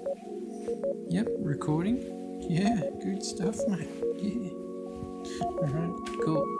Yep, recording. Yeah, good stuff, mate. Yeah. Alright, cool.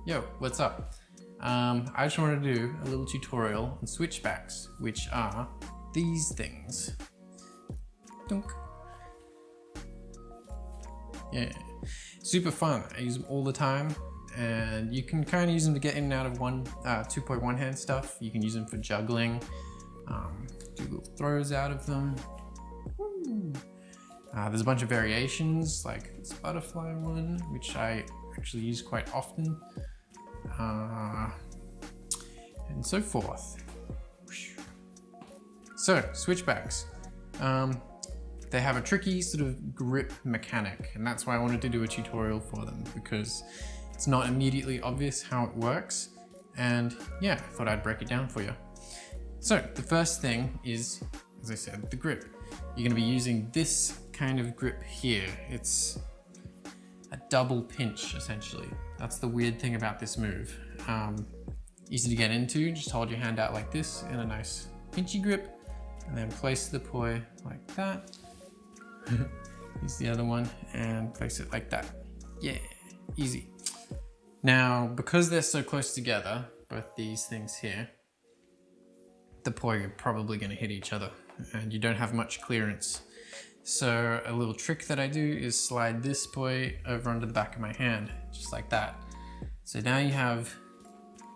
Yo, what's up? I just wanted to do a little tutorial on switchbacks, which are these things. Dunk. Yeah, super fun. I use them all the time, and you can kind of use them to get in and out of 2.1 hand stuff. You can use them for juggling, do little throws out of them. There's a bunch of variations, like this butterfly one, which I actually use quite often, and so forth. So, switchbacks. They have a tricky sort of grip mechanic, and that's why I wanted to do a tutorial for them, because it's not immediately obvious how it works, and yeah, I thought I'd break it down for you. So the first thing is, as I said, the grip. You're going to be using this kind of grip here. It's a double pinch, essentially. That's the weird thing about this move. Easy to get into, just hold your hand out like this in a nice pinchy grip, and then place the poi like that. Use the other one and place it like that. Yeah, easy. Now, because they're so close together, both these things here, the poi are probably going to hit each other and you don't have much clearance. So a little trick that I do is slide this poi over onto the back of my hand, just like that. So now you have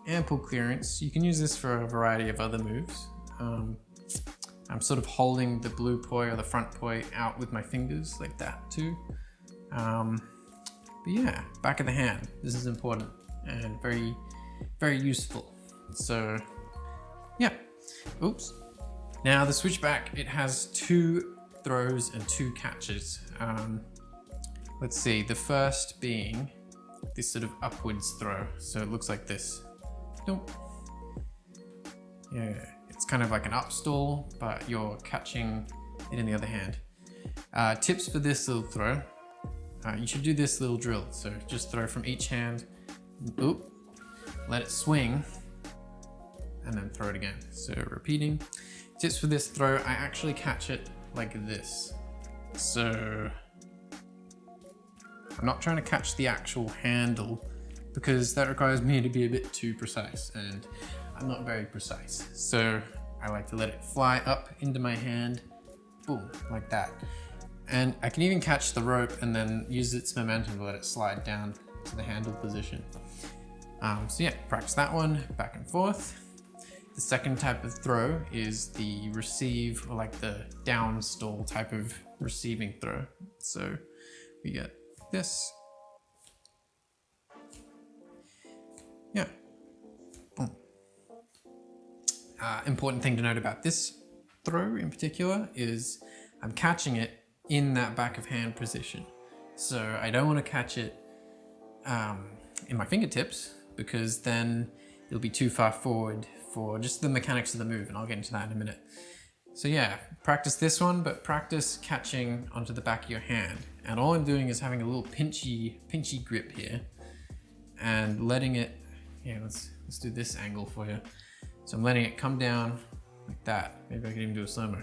ample clearance. You can use this for a variety of other moves. I'm sort of holding the blue poi or the front poi out with my fingers like that too. But yeah, back of the hand. This is important and very, very useful. So yeah, oops. Now the switchback, it has 2 throws and 2 catches. Let's see, the first being this sort of upwards throw. So it looks like this. Nope. Yeah. It's kind of like an up stall, but you're catching it in the other hand. Tips for this little throw. You should do this little drill. So just throw from each hand, oop, let it swing, and then throw it again. So repeating. Tips for this throw, I actually catch it like this. So I'm not trying to catch the actual handle because that requires me to be a bit too precise, and I'm not very precise. So I like to let it fly up into my hand, boom, like that. And I can even catch the rope and then use its momentum to let it slide down to the handle position. So yeah, practice that one back and forth. The second type of throw is the receive, or like the down stall type of receiving throw. So we get this. Yeah. Boom. Important thing to note about this throw in particular is I'm catching it in that back of hand position. So I don't want to catch it in my fingertips, because then it'll be too far forward for just the mechanics of the move, and I'll get into that in a minute. So yeah, practice this one, but practice catching onto the back of your hand. And all I'm doing is having a little pinchy grip here and letting it, yeah, let's do this angle for you. So I'm letting it come down like that. Maybe I can even do a slow-mo.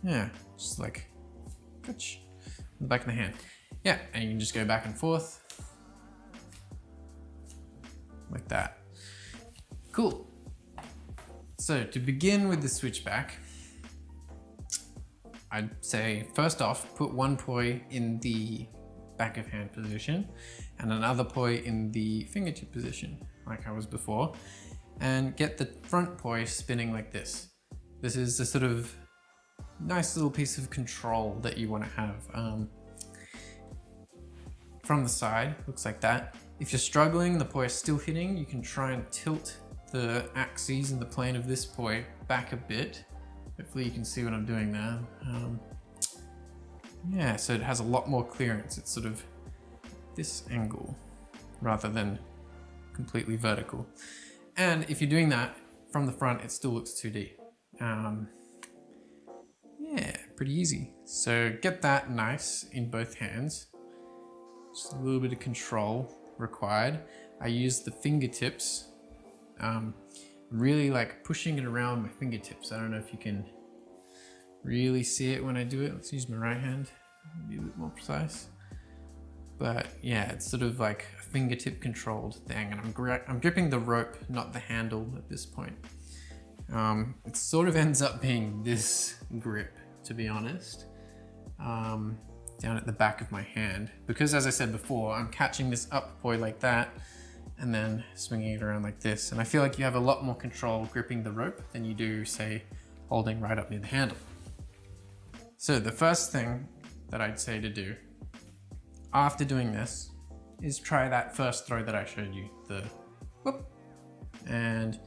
Yeah, just like, touch the back of the hand. Yeah, and you can just go back and forth like that. Cool. So to begin with the switchback, I'd say first off, put one poi in the back of hand position and another poi in the fingertip position, like I was before, and get the front poi spinning like this. This is a sort of nice little piece of control that you want to have. From the side, looks like that. If you're struggling, the poi is still hitting, you can try and tilt the axes and the plane of this poi back a bit. Hopefully you can see what I'm doing there. Yeah, so it has a lot more clearance. It's sort of this angle rather than completely vertical. And if you're doing that from the front, it still looks 2D. pretty easy. So get that nice in both hands. Just a little bit of control required. I use the fingertips. Really like pushing it around my fingertips. I don't know if you can really see it when I do it. Let's use my right hand, be a bit more precise. But yeah, it's sort of like a fingertip controlled thing, and I'm gripping the rope, not the handle at this point. It sort of ends up being this grip, to be honest, down at the back of my hand, because as I said before, I'm catching this up poi like that and then swinging it around like this. And I feel like you have a lot more control gripping the rope than you do, say, holding right up near the handle. So the first thing that I'd say to do after doing this is try that first throw that I showed you, the whoop. And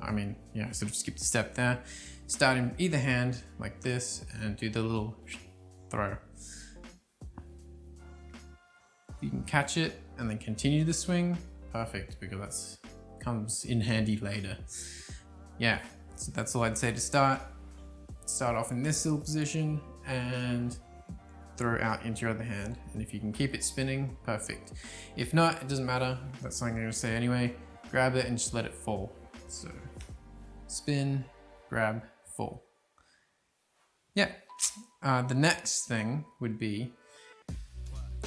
I mean, yeah, sort of skip the step there. Start in either hand like this and do the little throw. You can catch it and then continue the swing. Perfect, because that's comes in handy later. Yeah, so that's all I'd say to start. Start off in this little position and throw out into your other hand. And if you can keep it spinning, perfect. If not, it doesn't matter. That's something I'm gonna say anyway. Grab it and just let it fall. So spin, grab, fall. Yeah. The next thing would be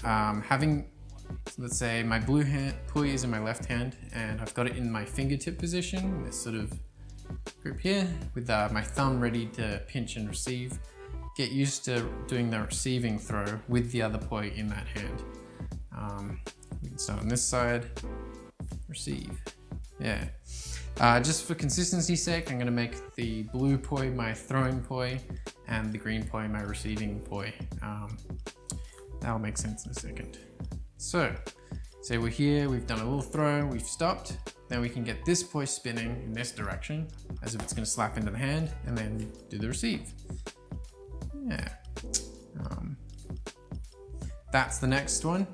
having, let's say my blue hand poi is in my left hand and I've got it in my fingertip position, this sort of grip here, with my thumb ready to pinch and receive. Get used to doing the receiving throw with the other poi in that hand. We can start on this side, receive. Yeah. Just for consistency's sake, I'm gonna make the blue poi my throwing poi and the green poi my receiving poi. That'll make sense in a second. So, say we're here, we've done a little throw, we've stopped, then we can get this poi spinning in this direction, as if it's gonna slap into the hand, and then do the receive. Yeah. That's the next one.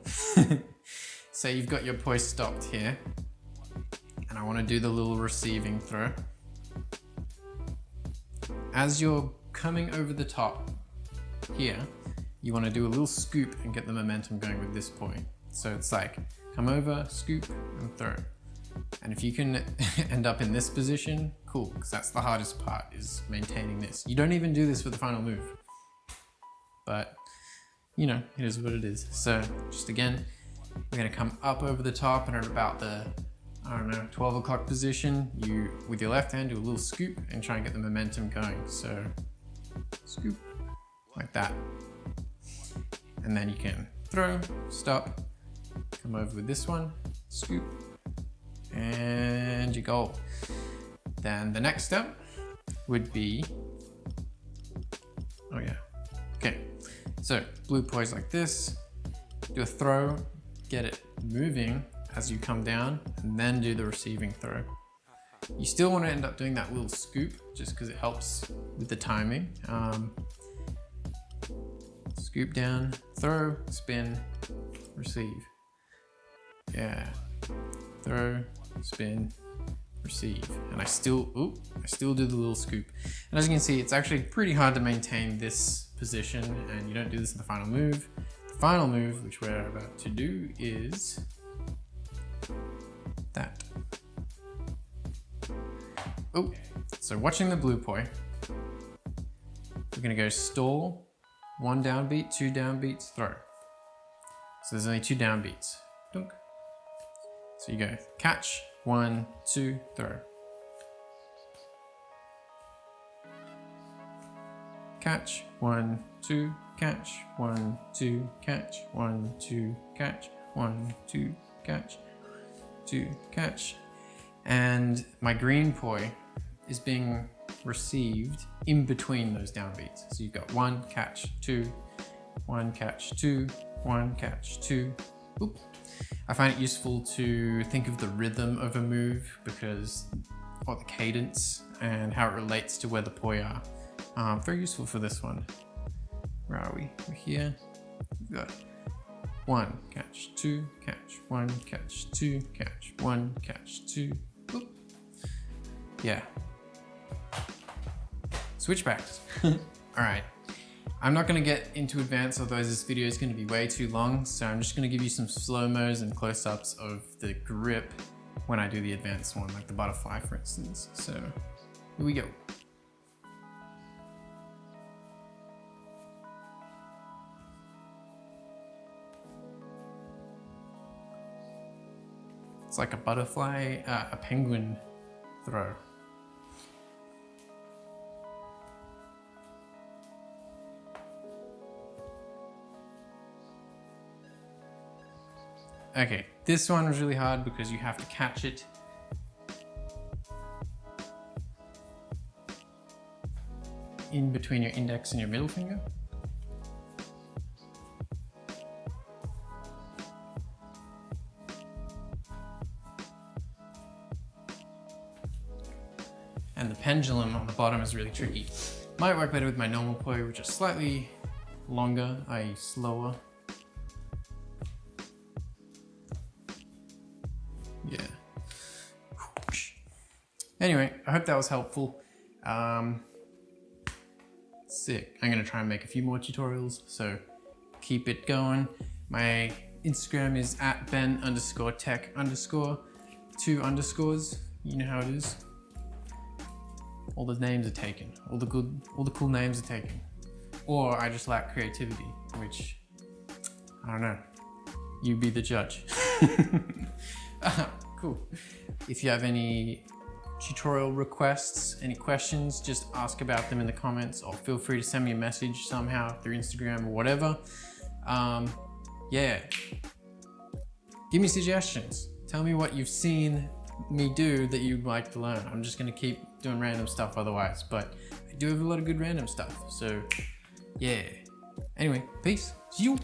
Say you've got your poi stopped here, and I wanna do the little receiving throw. As you're coming over the top here, you wanna do a little scoop and get the momentum going with this poi. So it's like, come over, scoop, and throw. And if you can end up in this position, cool, because that's the hardest part, is maintaining this. You don't even do this for the final move. But, you know, it is what it is. So, just again, we're gonna come up over the top and at about the, I don't know, 12 o'clock position, you, with your left hand, do a little scoop and try and get the momentum going. So, scoop, like that. And then you can throw, stop, come over with this one, scoop, and you go. Then the next step would be, oh yeah, okay. So blue poise like this, do a throw, get it moving as you come down, and then do the receiving throw. You still want to end up doing that little scoop just because it helps with the timing. Scoop down, throw, spin, receive. Yeah, throw, spin, receive. And I still do the little scoop. And as you can see, it's actually pretty hard to maintain this position, and you don't do this in the final move. The final move, which we're about to do, is that. Oh, so watching the blue poi, we're gonna go stall, 1 downbeat, 2 downbeats, throw. So there's only 2 downbeats. Dunk. So you go catch, 1, 2, throw. Catch, 1, 2, catch, 1, 2, catch, 1, 2, catch, 1, 2, catch, 2, catch. And my green poi is being received in between those downbeats. So you've got 1 catch, 2, 1 catch, 2, 1 catch, 2. Oop. I find it useful to think of the rhythm of a move because, or the cadence and how it relates to where the poi are. Very useful for this one. Where are we? We're here. We've got 1 catch, 2 catch, 1 catch, 2 catch, 1 catch, 2. Oop. Yeah. Switchbacks. All All right. I'm not gonna get into advanced, otherwise this video is gonna be way too long. So I'm just gonna give you some slow-mos and close-ups of the grip when I do the advanced one, like the butterfly, for instance. So here we go. It's like a butterfly, a penguin throw. Okay, this one was really hard because you have to catch it in between your index and your middle finger. And the pendulum on the bottom is really tricky. Might work better with my normal poi, which is slightly longer, i.e. slower. Yeah. Anyway, I hope that was helpful. Sick. I'm gonna try and make a few more tutorials, so keep it going. My Instagram is @ben_tech_, 2 underscores. You know how it is. All the names are taken. All the cool names are taken. Or I just lack creativity, which, I don't know. You be the judge. Cool. If you have any tutorial requests, any questions, just ask about them in the comments, or feel free to send me a message somehow through Instagram or whatever. Yeah. Give me suggestions. Tell me what you've seen me do that you'd like to learn. I'm just gonna keep doing random stuff otherwise, but I do have a lot of good random stuff, so yeah. Anyway, peace. See you.